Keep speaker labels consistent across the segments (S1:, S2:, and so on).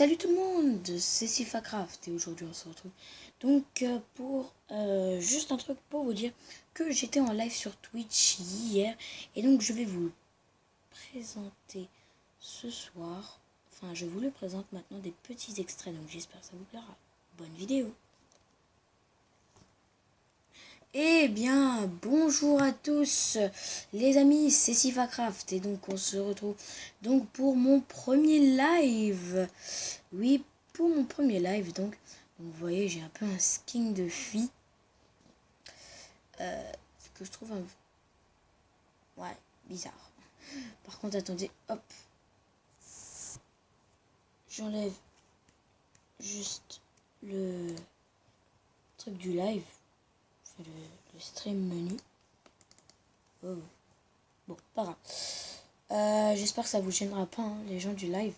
S1: Salut tout le monde, c'est Sifacraft et aujourd'hui on se retrouve donc pour juste un truc pour vous dire que j'étais en live sur Twitch hier et donc je vais vous le présenter ce soir. Enfin, je vous le présente maintenant des petits extraits, donc j'espère que ça vous plaira. Bonne vidéo. Eh bien, bonjour à tous les amis, c'est Sifacraft et donc on se retrouve donc pour mon premier live. Oui, pour mon premier live donc vous voyez j'ai un peu un skin de fille. Que je trouve ouais, bizarre. Par contre, attendez, hop. J'enlève juste le truc du live. Le stream menu. Oh. Bon, pas grave. J'espère que ça vous gênera pas, hein, les gens du live.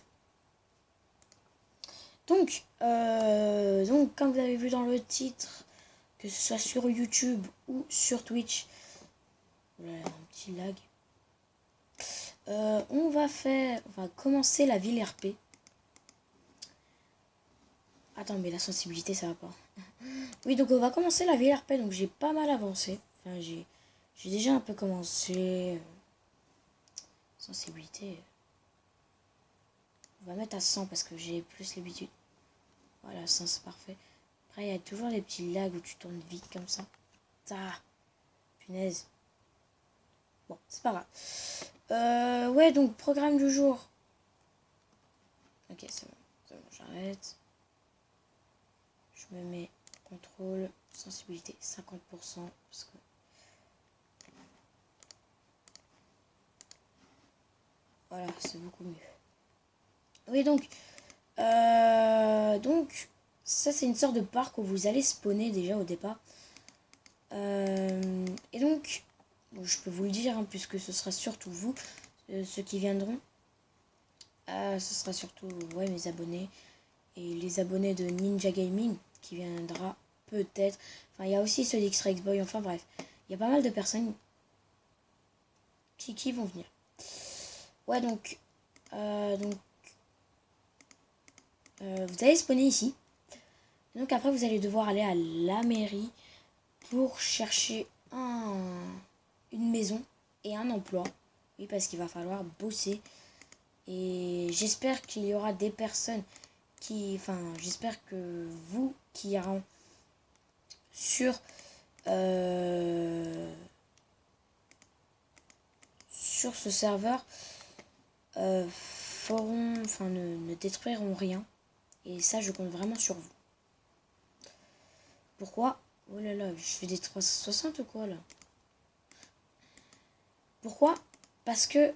S1: Donc, comme vous avez vu dans le titre, que ce soit sur YouTube ou sur Twitch, voilà, un petit lag. On va commencer la ville RP. Attends, mais la sensibilité, ça va pas. Oui, donc on va commencer la ville RP, donc j'ai pas mal avancé. Enfin, j'ai déjà un peu commencé. Sensibilité. On va mettre à 100 parce que j'ai plus l'habitude. Voilà, 100 c'est parfait. Après, il y a toujours les petits lags où tu tournes vite comme ça. Ah, punaise. Bon, c'est pas grave. Ouais, donc programme du jour. Ok, c'est bon, j'arrête. Je me mets contrôle, sensibilité 50%. Parce que... Voilà, c'est beaucoup mieux. Oui, donc ça c'est une sorte de parc où vous allez spawner déjà au départ. Et donc, bon, je peux vous le dire, hein, puisque ce sera surtout vous, ceux qui viendront. Ce sera surtout ouais, mes abonnés et les abonnés de Ninja Gaming qui viendra peut-être. Enfin, il y a aussi ceux d'X-Boy, enfin bref. Il y a pas mal de personnes qui vont venir. Ouais, donc vous allez spawner ici. Donc après, vous allez devoir aller à la mairie pour chercher une maison et un emploi. Oui, parce qu'il va falloir bosser. Et j'espère qu'il y aura des personnes qui... Enfin, j'espère que vous qui iront sur... sur ce serveur feront... Enfin, ne détruiront rien. Et ça, je compte vraiment sur vous. Pourquoi? Oh là là, je fais des 360 ou quoi là? Pourquoi? Parce que...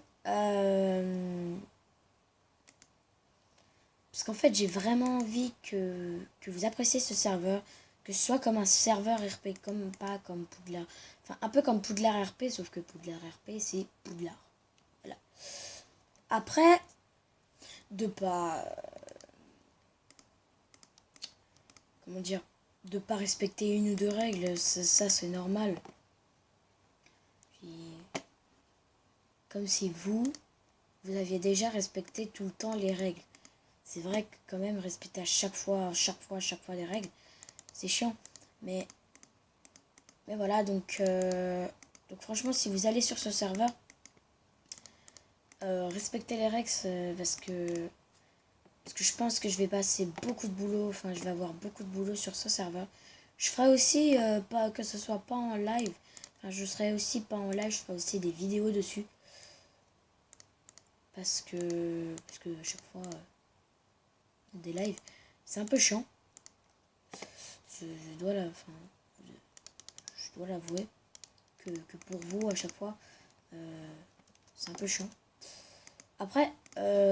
S1: parce qu'en fait, j'ai vraiment envie que vous appréciez ce serveur. Que ce soit comme un serveur RP, pas comme Poudlard. Enfin, un peu comme Poudlard RP, sauf que Poudlard RP, c'est Poudlard. Voilà. Après, de pas... comment dire? De pas respecter une ou deux règles, ça c'est normal. Puis, comme si vous aviez déjà respecté tout le temps les règles. C'est vrai que quand même respecter à chaque fois les règles, c'est chiant. Mais voilà, donc franchement, si vous allez sur ce serveur, respectez les règles parce que je pense que je vais passer beaucoup de boulot. Enfin, je vais avoir beaucoup de boulot sur ce serveur. Je ferai aussi, pas que ce soit pas en live. Enfin, je serai aussi pas en live, je ferai aussi des vidéos dessus. Parce que à chaque fois, des lives, c'est un peu chiant. Je dois l'avouer que pour vous, à chaque fois, c'est un peu chiant. Après,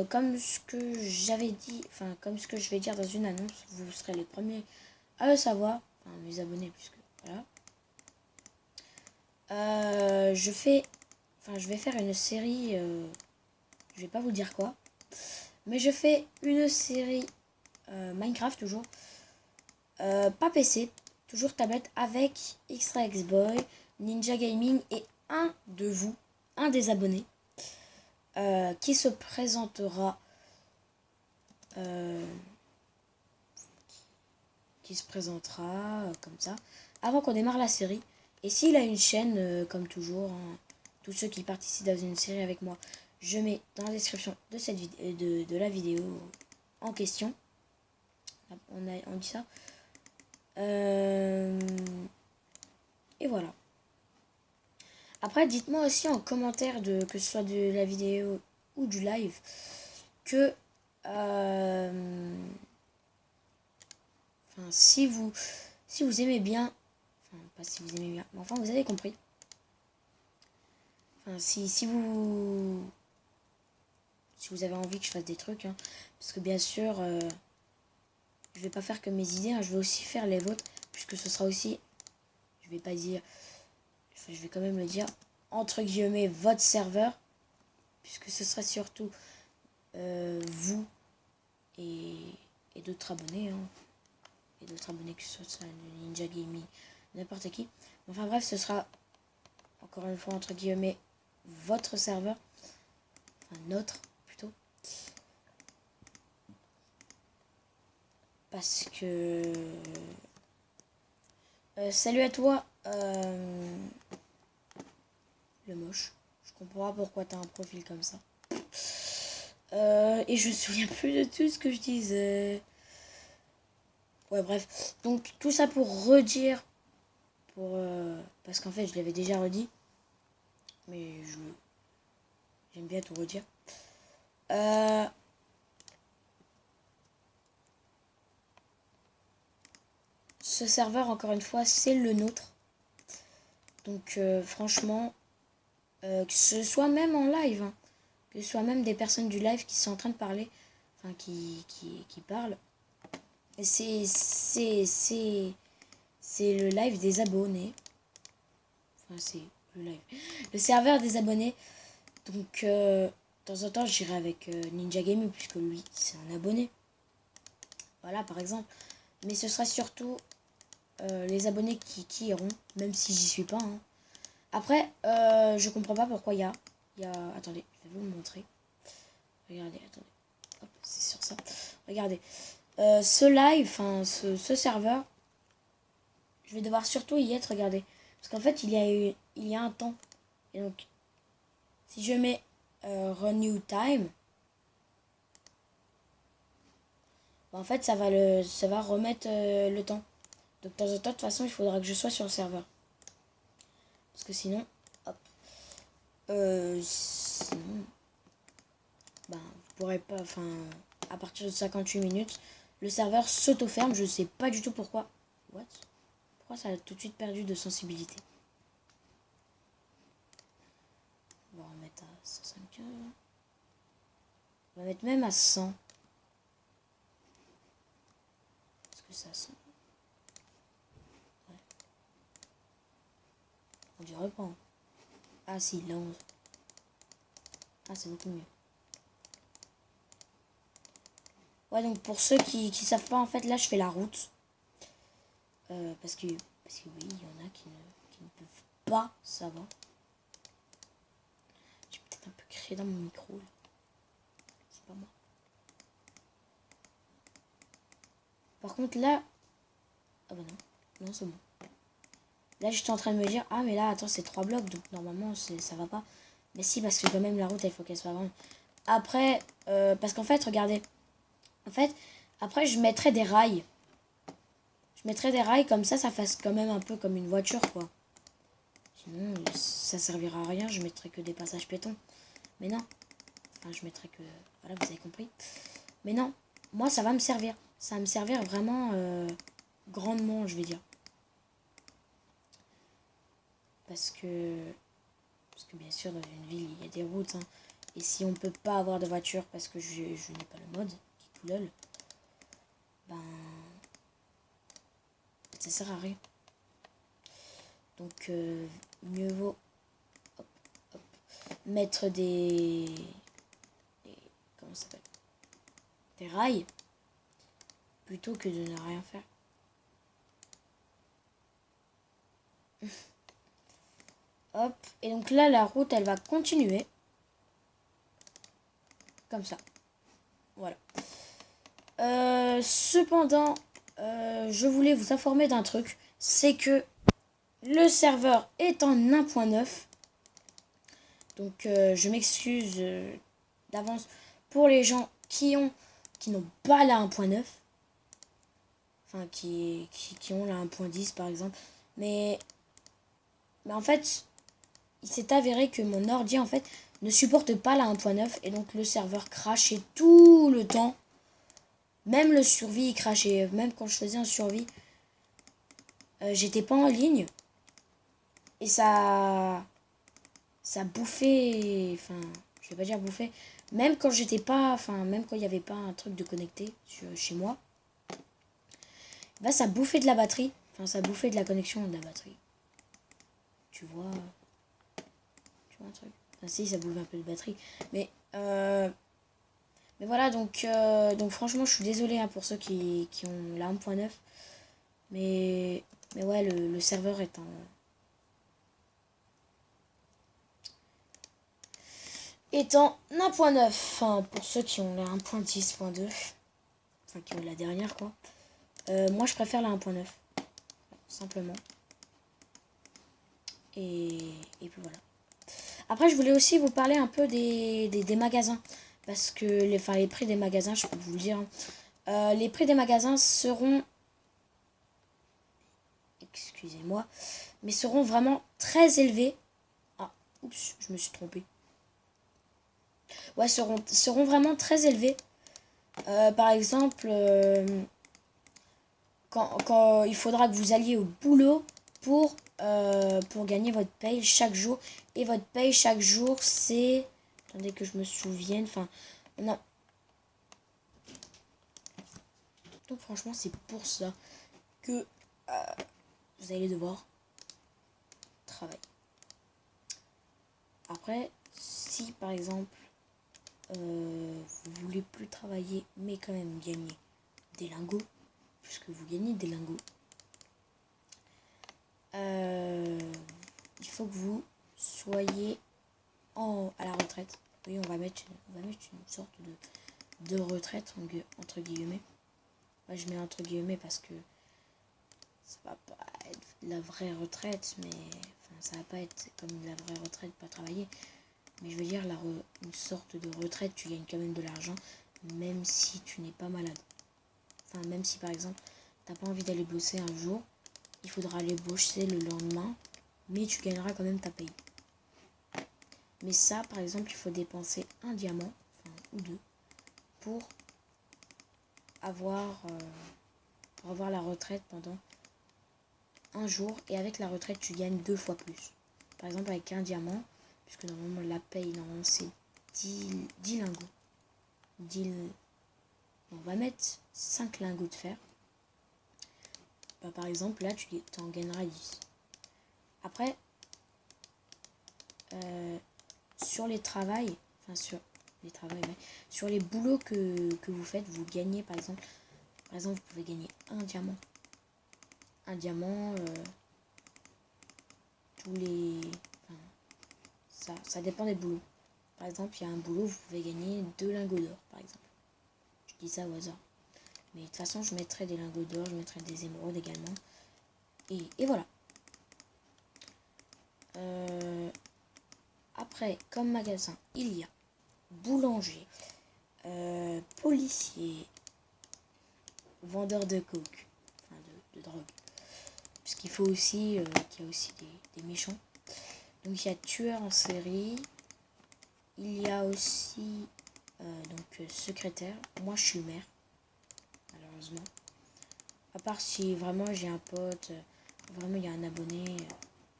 S1: comme ce que j'avais dit, enfin, comme ce que je vais dire dans une annonce, vous serez les premiers à le savoir, enfin, mes abonnés, puisque, voilà. Je vais faire une série, je vais pas vous dire quoi, mais je fais une série Minecraft toujours, pas PC, toujours tablette avec X-Boy, Ninja Gaming et un de vous, un des abonnés, qui se présentera qui se présentera comme ça, avant qu'on démarre la série. Et s'il a une chaîne, comme toujours, hein, tous ceux qui participent dans une série avec moi, je mets dans la description de cette de la vidéo en question. On dit ça. Et voilà. Après, dites-moi aussi en commentaire, que ce soit de la vidéo ou du live, que si vous aimez bien, enfin pas si vous aimez bien, mais enfin vous avez compris. Enfin si vous avez envie que je fasse des trucs, hein, parce que bien sûr je vais pas faire que mes idées, hein, je vais aussi faire les vôtres, puisque ce sera aussi, je vais pas dire, enfin, je vais quand même le dire, entre guillemets votre serveur, puisque ce sera surtout vous et d'autres abonnés, hein, et d'autres abonnés, que ce soit Ninja Gaming, n'importe qui. Enfin bref, ce sera encore une fois entre guillemets votre serveur, enfin notre plutôt, parce que salut à toi le moche, je comprends pas pourquoi t'as un profil comme ça. Et je me souviens plus de tout ce que je disais. Ouais, bref. Donc, tout ça pour redire. Parce qu'en fait, je l'avais déjà redit. Mais j'aime bien tout redire. Ce serveur, encore une fois, c'est le nôtre. Donc, franchement, que ce soit même en live, hein, que ce soit même des personnes du live qui sont en train de parler, enfin, qui parlent. C'est le live des abonnés. Enfin, c'est le live. Le serveur des abonnés. Donc, de temps en temps, j'irai avec Ninja Gaming, puisque lui, c'est un abonné. Voilà, par exemple. Mais ce sera surtout les abonnés qui iront, même si j'y suis pas. Hein. Après, je comprends pas pourquoi il y a... Attendez, je vais vous le montrer. Regardez, attendez. Hop, c'est sur ça. Regardez. Ce live, enfin, ce serveur, je vais devoir surtout y être, regardez. Parce qu'en fait, il y a un temps. Et donc, si je mets Renew Time, bah, en fait, ça va remettre le temps. Donc, de temps en temps, de toute façon, il faudra que je sois sur le serveur. Parce que sinon, hop. Sinon, ben, vous pourrez pas, enfin, à partir de 58 minutes, le serveur s'auto-ferme. Je sais pas du tout pourquoi. What? Pourquoi ça a tout de suite perdu de sensibilité? On va remettre à 175. On va mettre même à 100. Est-ce que ça sent? Ouais. On dirait pas. Hein. Ah si, la 11. Ah, c'est beaucoup mieux. Ouais, donc pour ceux qui savent pas, en fait, là, je fais la route. Parce que oui, il y en a qui ne peuvent pas savoir. J'ai peut-être un peu crié dans mon micro. C'est pas moi. Par contre, là... Ah bah non. Non, c'est bon. Là, j'étais en train de me dire, ah, mais là, attends, c'est 3 blocs, donc normalement, ça va pas. Mais si, parce que quand même, la route, il faut qu'elle soit grande. Après, parce qu'en fait, regardez. En fait, après, je mettrai des rails. Je mettrai des rails comme ça fasse quand même un peu comme une voiture, quoi. Sinon, ça servira à rien, je mettrai que des passages piétons. Mais non. Enfin, je mettrai que... Voilà, vous avez compris. Mais non, moi, ça va me servir. Ça va me servir vraiment grandement, je vais dire. Parce que bien sûr, dans une ville, il y a des routes. Hein. Et si on peut pas avoir de voiture parce que je n'ai pas le mode, qui est tout lol, ben... ça sert à rien. Donc, mieux vaut mettre des comment ça s'appelle, des rails plutôt que de ne rien faire. Hop, et donc là la route elle va continuer comme ça. Voilà. Cependant, je voulais vous informer d'un truc. C'est que le serveur est en 1.9. Donc je m'excuse d'avance pour les gens qui n'ont pas la 1.9. Enfin qui ont la 1.10 par exemple. Mais en fait, il s'est avéré que mon ordi en fait ne supporte pas la 1.9 et donc le serveur crachait tout le temps. Même le survie il crachait. Même quand je faisais un survie, j'étais pas en ligne et ça bouffait. Enfin, je vais pas dire bouffer. Même quand j'étais pas, enfin même quand il n'y avait pas un truc de connecté chez moi, bah ça bouffait de la batterie. Enfin ça bouffait de la connexion de la batterie. Tu vois un truc. Enfin si, ça bouffait un peu de batterie. Mais voilà, donc franchement, je suis désolée hein, pour ceux qui ont la 1.9. Mais ouais, le serveur est en 1.9. Enfin, pour ceux qui ont la 1.10.2. Enfin, qui ont la dernière, quoi. Moi, je préfère la 1.9. Simplement. Et puis voilà. Après, je voulais aussi vous parler un peu des magasins. Parce que les prix des magasins, je peux vous le dire. Les prix des magasins seront... Excusez-moi. Mais seront vraiment très élevés. Ah, oups, je me suis trompée. Ouais, seront vraiment très élevés. Par exemple, quand il faudra que vous alliez au boulot pour gagner votre paye chaque jour. Et votre paye chaque jour, c'est... Attendez que je me souvienne. Enfin, on a... Donc franchement, c'est pour ça que vous allez devoir travailler. Après, si par exemple, vous voulez plus travailler, mais quand même gagner des lingots, puisque vous gagnez des lingots, il faut que vous soyez à la retraite. Oui, on va mettre une sorte de retraite, entre guillemets. Moi, je mets entre guillemets parce que ça va pas être la vraie retraite, mais enfin, ça va pas être comme la vraie retraite, pas travailler. Mais je veux dire, une sorte de retraite, tu gagnes quand même de l'argent, même si tu n'es pas malade. Enfin, même si par exemple, t'as pas envie d'aller bosser un jour, il faudra aller bosser le lendemain, mais tu gagneras quand même ta paye. Mais ça, par exemple, il faut dépenser un diamant, enfin, ou deux, pour avoir la retraite pendant un jour. Et avec la retraite, tu gagnes 2 fois plus. Par exemple, avec un diamant, puisque normalement la paye, normalement c'est 10 lingots. 10, on va mettre 5 lingots de fer. Bah, par exemple, là, tu en gagneras 10. Après, sur les travails, enfin sur les travails, ouais, sur les boulots que vous faites, vous gagnez par exemple, vous pouvez gagner un diamant. Un diamant, tous les... Enfin, ça dépend des boulots. Par exemple, il y a un boulot, vous pouvez gagner 2 lingots d'or, par exemple. Je dis ça au hasard. Mais de toute façon, je mettrai des lingots d'or, je mettrai des émeraudes également. Et voilà. Après, comme magasin, il y a boulanger, policier, vendeur de coke, enfin de drogue. Puisqu'il faut aussi qu'il y a aussi des méchants. Donc il y a tueur en série. Il y a aussi secrétaire. Moi je suis maire, malheureusement. À part si vraiment j'ai un pote, vraiment il y a un abonné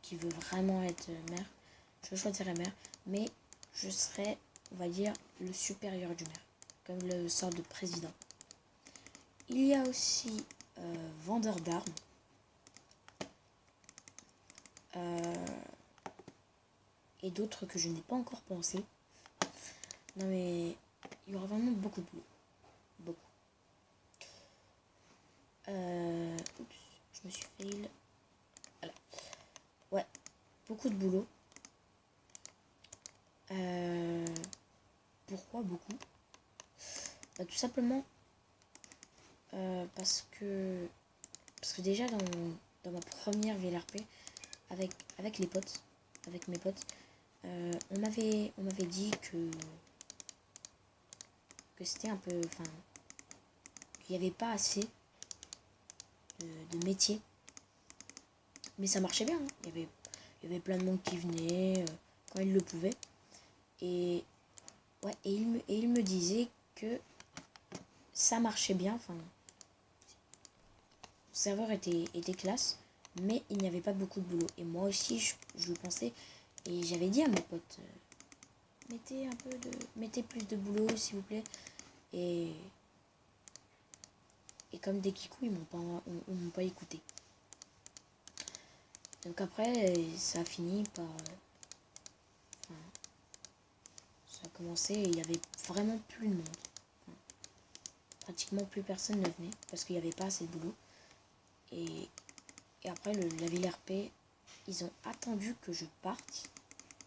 S1: qui veut vraiment être maire, je choisirais maire. Mais je serais, on va dire, le supérieur du maire, comme le sort de président. Il y a aussi vendeur d'armes. Et d'autres que je n'ai pas encore pensé. Non mais il y aura vraiment beaucoup de boulot. Beaucoup. Oups, je me suis fail. Voilà. Ouais, beaucoup de boulot. Pourquoi beaucoup? Bah, tout simplement parce que déjà dans ma première VLRP avec les potes, avec mes potes, on m'avait dit que c'était un peu, enfin, qu'il n'y avait pas assez de métiers, mais ça marchait bien, hein. Il y avait plein de monde qui venait quand ils le pouvaient, et ouais, et il me disait que ça marchait bien, enfin, le serveur était classe, mais il n'y avait pas beaucoup de boulot. Et moi aussi, je le pensais, et j'avais dit à mes potes, mettez plus de boulot, s'il vous plaît. Et comme des kikous, ils m'ont pas écouté. Donc après, ça a fini par... Enfin, ça a commencé et il y avait vraiment plus de monde. Enfin, pratiquement plus personne ne venait parce qu'il n'y avait pas assez de boulot. Et après, la ville RP, ils ont attendu que je parte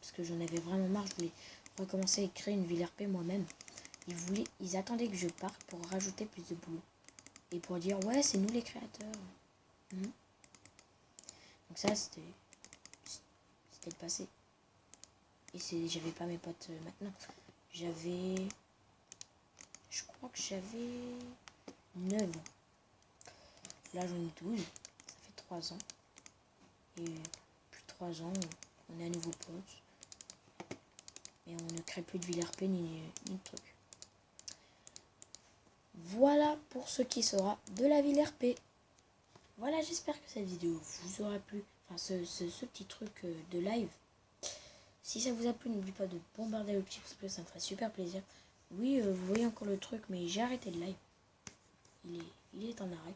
S1: parce que j'en avais vraiment marre. Je voulais recommencer à créer une ville RP moi-même. Ils attendaient que je parte pour rajouter plus de boulot. Et pour dire, ouais, c'est nous les créateurs. Donc ça, c'était le passé. Et j'avais pas mes potes maintenant. Je crois que j'avais 9 ans. Là, j'en ai 12. Ça fait 3 ans. Et plus de 3 ans, on est à nouveau potes. Et on ne crée plus de VLRP ni de trucs. Voilà pour ce qui sera de la VLRP. Voilà, j'espère que cette vidéo vous aura plu. Enfin, ce petit truc de live. Si ça vous a plu, n'oubliez pas de bombarder le petit pouce bleu, ça me ferait super plaisir. Oui, vous voyez encore le truc, mais j'ai arrêté le live. Il est en arrêt.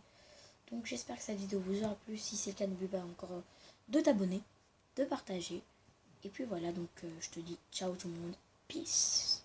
S1: Donc j'espère que cette vidéo vous aura plu. Si c'est le cas, n'oubliez pas encore de t'abonner, de partager. Et puis voilà, donc je te dis ciao tout le monde. Peace.